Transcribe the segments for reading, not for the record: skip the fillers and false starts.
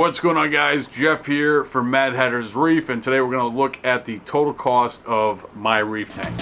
What's going on, guys? Jeff here for Mad Hatter's Reef, and today we're going to look at the total cost of my reef tank.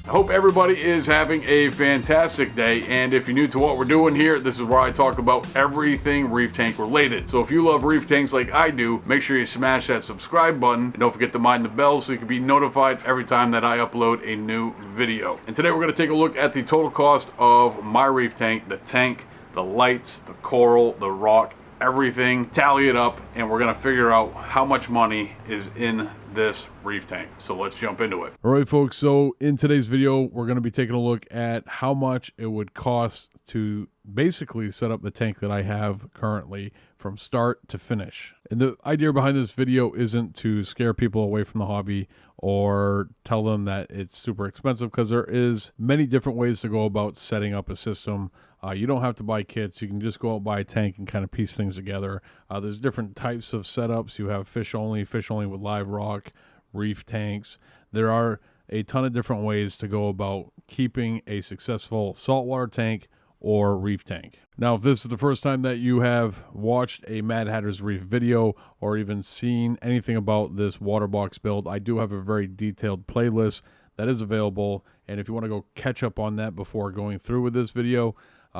I hope everybody is having a fantastic day, and if you're new to what we're doing here, this is where I talk about everything reef tank related. So if you love reef tanks like I do, make sure you smash that subscribe button and don't forget to mind the bell so you can be notified every time that I upload a new video. And today we're going to take a look at the total cost of my reef tank, the lights, the coral, the rock, everything, tally it up, and we're going to figure out how much money is in this reef tank. So let's jump into it. All right, folks, so in today's video we're going to be taking a look at how much it would cost to basically set up the tank that I have currently from start to finish. And the idea behind this video isn't to scare people away from the hobby or tell them that it's super expensive, because there is many different ways to go about setting up a system. You don't have to buy kits. You can just go out, buy a tank, and kind of piece things together. There's different types of setups. You have fish only with live rock, reef tanks. There are a ton of different ways to go about keeping a successful saltwater tank or reef tank. Now, if this is the first time that you have watched a Mad Hatter's Reef video or even seen anything about this Waterbox build, I do have a very detailed playlist that is available. And if you want to go catch up on that before going through with this video,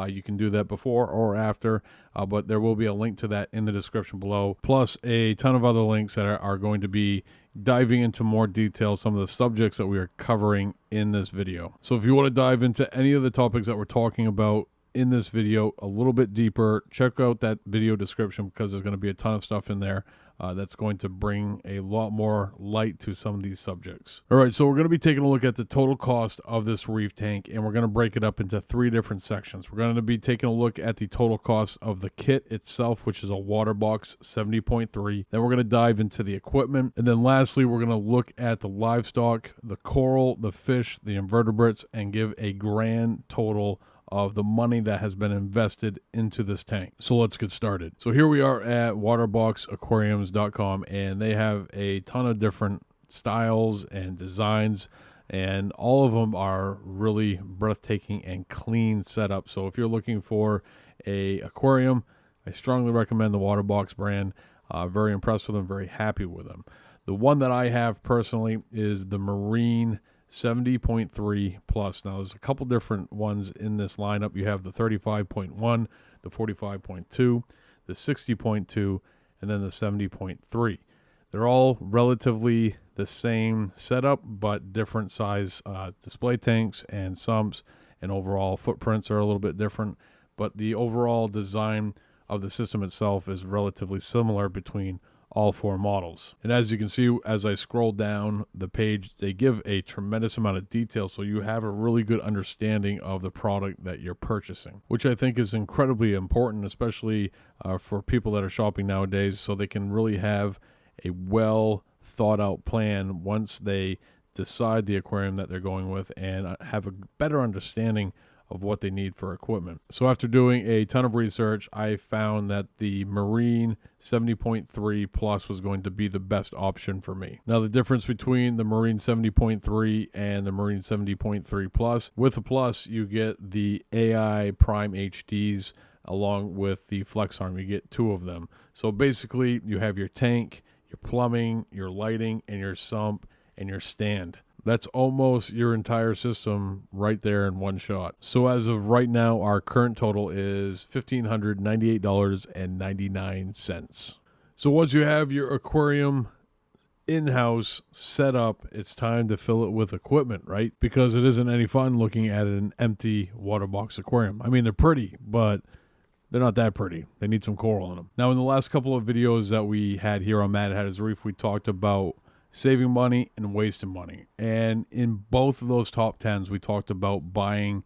you can do that before or after, but there will be a link to that in the description below, plus a ton of other links that are going to be diving into more detail, some of the subjects that we are covering in this video. So if you want to dive into any of the topics that we're talking about in this video a little bit deeper, check out that video description, because there's going to be a ton of stuff in there that's going to bring a lot more light to some of these subjects. All right, so we're going to be taking a look at the total cost of this reef tank, and we're going to break it up into three different sections. We're going to be taking a look at the total cost of the kit itself, which is a Waterbox 70.3. Then we're going to dive into the equipment, and then lastly, we're going to look at the livestock, the coral, the fish, the invertebrates, and give a grand total of the money that has been invested into this tank. So let's get started. So here we are at waterboxaquariums.com, and they have a ton of different styles and designs, and all of them are really breathtaking and clean setup. So if you're looking for a aquarium, I strongly recommend the Waterbox brand. Very impressed with them, very happy with them. The one that I have personally is the Marine 70.3 plus. Now there's a couple different ones in this lineup. You have the 35.1, the 45.2, the 60.2, and then the 70.3. They're all relatively the same setup, but different size display tanks and sumps, and overall footprints are a little bit different, but the overall design of the system itself is relatively similar between all four models. And as you can see, as I scroll down the page, they give a tremendous amount of detail, so you have a really good understanding of the product that you're purchasing, which I think is incredibly important, especially for people that are shopping nowadays, so they can really have a well thought out plan once they decide the aquarium that they're going with, and have a better understanding of what they need for equipment. So after doing a ton of research, I found that the Marine 70.3 Plus was going to be the best option for me. Now, the difference between the Marine 70.3 and the Marine 70.3 Plus, with the Plus, you get the AI Prime HDs along with the Flex Arm. You get two of them. So basically, you have your tank, your plumbing, your lighting, and your sump, and your stand. That's almost your entire system right there in one shot. So as of right now, our current total is $1,598.99. So once you have your aquarium in-house set up, it's time to fill it with equipment, right? Because it isn't any fun looking at an empty Waterbox aquarium. I mean, they're pretty, but they're not that pretty. They need some coral in them. Now, in the last couple of videos that we had here on Mad Hatter's Reef, we talked about saving money and wasting money. And in both of those top 10s, we talked about buying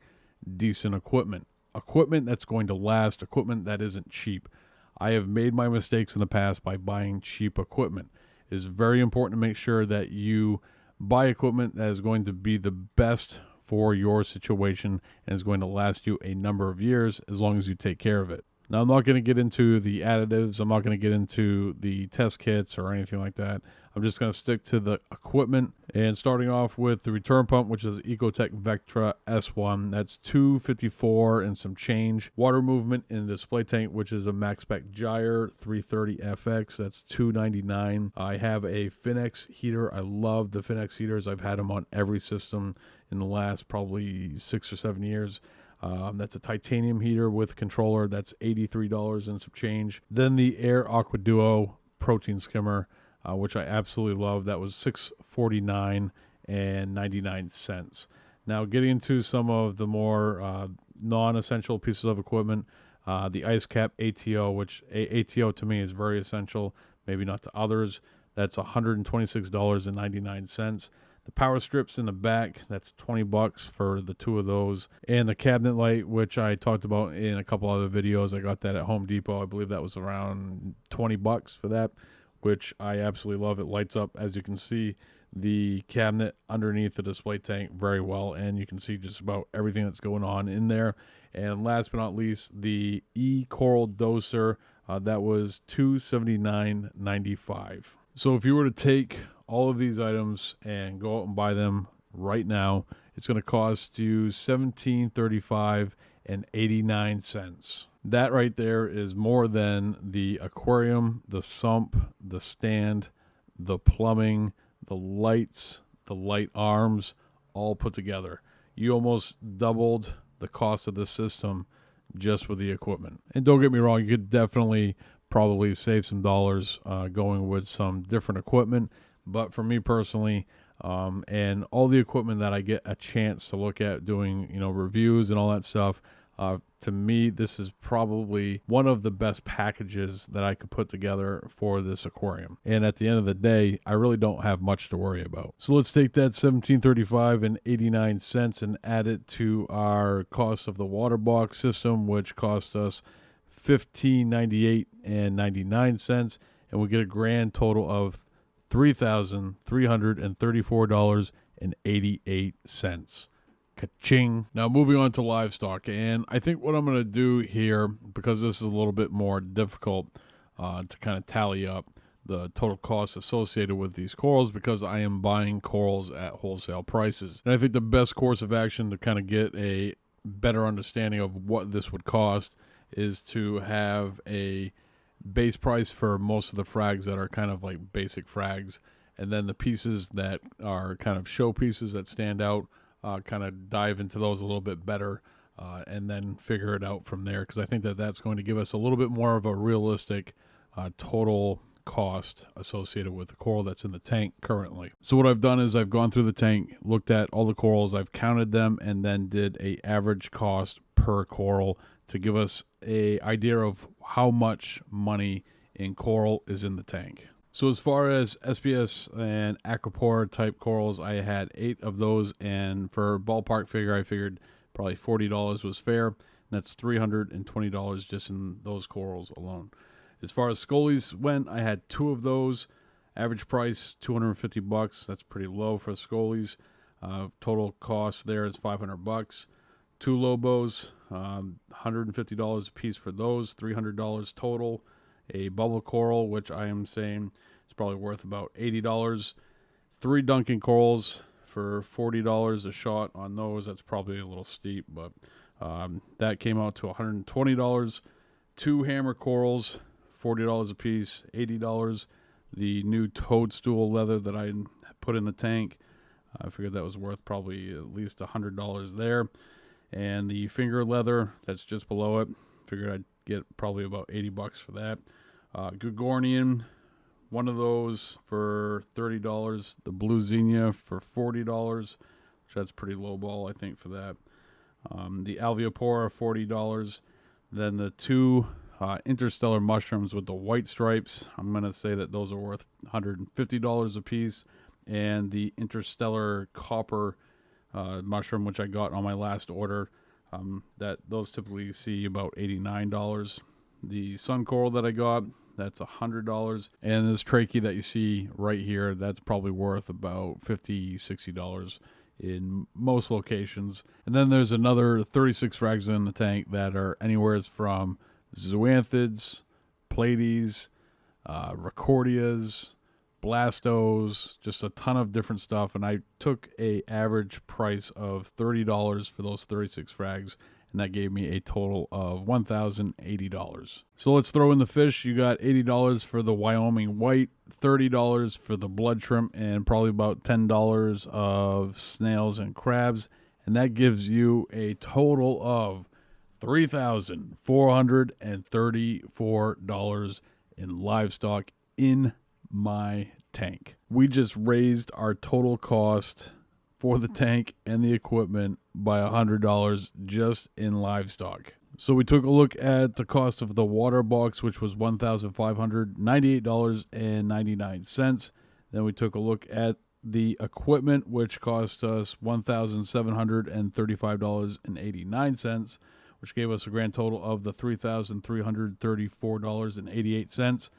decent equipment. Equipment that's going to last, equipment that isn't cheap. I have made my mistakes in the past by buying cheap equipment. It is very important to make sure that you buy equipment that is going to be the best for your situation and is going to last you a number of years as long as you take care of it. Now, I'm not going to get into the additives. I'm not going to get into the test kits or anything like that. I'm just going to stick to the equipment. And starting off with the return pump, which is Ecotech Vectra S1. That's $254 and some change. Water movement in the display tank, which is a Max Spec Gyre 330FX. That's $299. I have a Finex heater. I love the Finex heaters. I've had them on every system in the last probably 6 or 7 years. That's a titanium heater with controller. That's $83 and some change. Then the Air Aqua Duo protein skimmer, which I absolutely love. That was $649 and 99 cents. Now, getting into some of the more non-essential pieces of equipment, the ice cap ATO, which ATO to me is very essential, maybe not to others. That's $126 and 99 cents. The power strips in the back, that's $20 for the 2 of those. And the cabinet light, which I talked about in a couple other videos. I got that at Home Depot. I believe that was around $20 for that, which I absolutely love. It lights up, as you can see, the cabinet underneath the display tank very well, and you can see just about everything that's going on in there. And last but not least, the E-Coral Doser, that was $279.95. So if you were to take all of these items and go out and buy them right now, it's going to cost you $17.35 and 89 cents. That right there is more than the aquarium, the sump, the stand, the plumbing, the lights, the light arms, all put together. You almost doubled the cost of this system just with the equipment. And don't get me wrong, you could definitely probably save some dollars going with some different equipment. But for me personally, and all the equipment that I get a chance to look at doing, reviews and all that stuff, to me, this is probably one of the best packages that I could put together for this aquarium. And at the end of the day, I really don't have much to worry about. So let's take that $17.35 and 89 cents and add it to our cost of the Waterbox system, which cost us $15.98 and 99 cents, and we get a grand total of $3,334 and 88 cents. Ka-ching. Now moving on to livestock, and I think what I'm going to do here, because this is a little bit more difficult to kind of tally up the total costs associated with these corals, because I am buying corals at wholesale prices. And I think the best course of action to kind of get a better understanding of what this would cost is to have a base price for most of the frags that are kind of like basic frags, and then the pieces that are kind of show pieces that stand out, kind of dive into those a little bit better, and then figure it out from there, because I think that that's going to give us a little bit more of a realistic total cost associated with the coral that's in the tank currently. So what I've done is I've gone through the tank, looked at all the corals, I've counted them, and then did a average cost per coral to give us a idea of how much money in coral is in the tank. So as far as SPS and aquapora type corals, I had 8 of those, and for a ballpark figure, I figured probably $40 was fair, and that's $320 just in those corals alone. As far as scolies went, I had 2 of those. Average price $250. That's pretty low for scolies. Total cost there is $500. 2 lobos, $150 a piece for those, $300 total. A bubble coral, which I am saying is probably worth about $80. 3 Duncan corals for $40 a shot on those. That's probably a little steep, but that came out to $120. 2 hammer corals, $40 a piece, $80. The new toadstool leather that I put in the tank, I figured that was worth probably at least $100 there. And the finger leather that's just below it, figured I'd get probably about $80 for that. Gregorian, one of those for $30. The blue Xenia for $40, which that's pretty low ball, I think, for that. The Alveopora, $40. Then the 2 interstellar mushrooms with the white stripes, I'm going to say that those are worth $150 a piece. And the interstellar copper mushroom, which I got on my last order, that those typically see about $89. The sun coral that I got, that's $100. And this trachea that you see right here, that's probably worth about $50, $60 in most locations. And then there's another 36 frags in the tank that are anywhere from zoanthids, Pleiades, Recordias, Blastos, just a ton of different stuff. And I took a average price of $30 for those 36 frags, and that gave me a total of $1,080. So let's throw in the fish. You got $80 for the Wyoming white, $30 for the blood shrimp, and probably about $10 of snails and crabs. And that gives you a total of $3,434 in livestock in my tank. We just raised our total cost for the tank and the equipment by $100 just in livestock. So we took a look at the cost of the Waterbox, which was $1,598.99. Then we took a look at the equipment, which cost us $1,735.89, which gave us a grand total of the $3,334.88.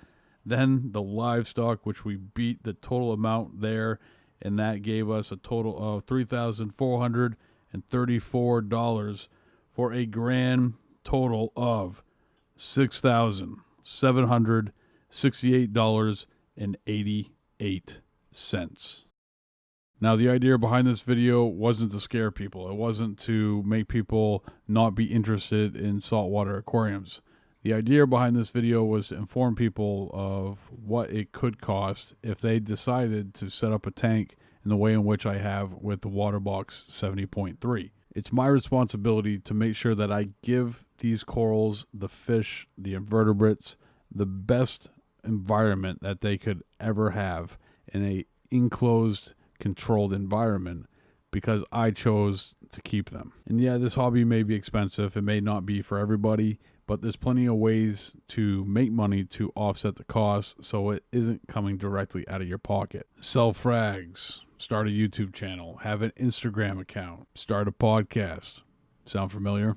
Then the livestock, which we beat the total amount there, and that gave us a total of $3,434 for a grand total of $6,768.88. Now, the idea behind this video wasn't to scare people. It wasn't to make people not be interested in saltwater aquariums. The idea behind this video was to inform people of what it could cost if they decided to set up a tank in the way in which I have with the Waterbox 70.3. It's my responsibility to make sure that I give these corals, the fish, the invertebrates, the best environment that they could ever have in a enclosed, controlled environment, because I chose to keep them. And yeah, this hobby may be expensive. It may not be for everybody, but there's plenty of ways to make money to offset the cost so it isn't coming directly out of your pocket. Sell frags, start a YouTube channel, have an Instagram account, start a podcast. Sound familiar?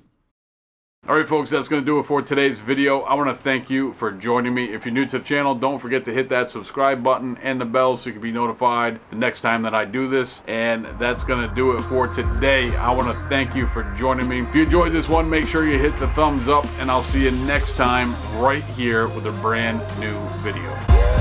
All right, folks, that's going to do it for today's video. I want to thank you for joining me. If you're new to the channel, don't forget to hit that subscribe button and the bell so you can be notified the next time that I do this. And that's going to do it for today. I want to thank you for joining me. If you enjoyed this one, make sure you hit the thumbs up, and I'll see you next time right here with a brand new video.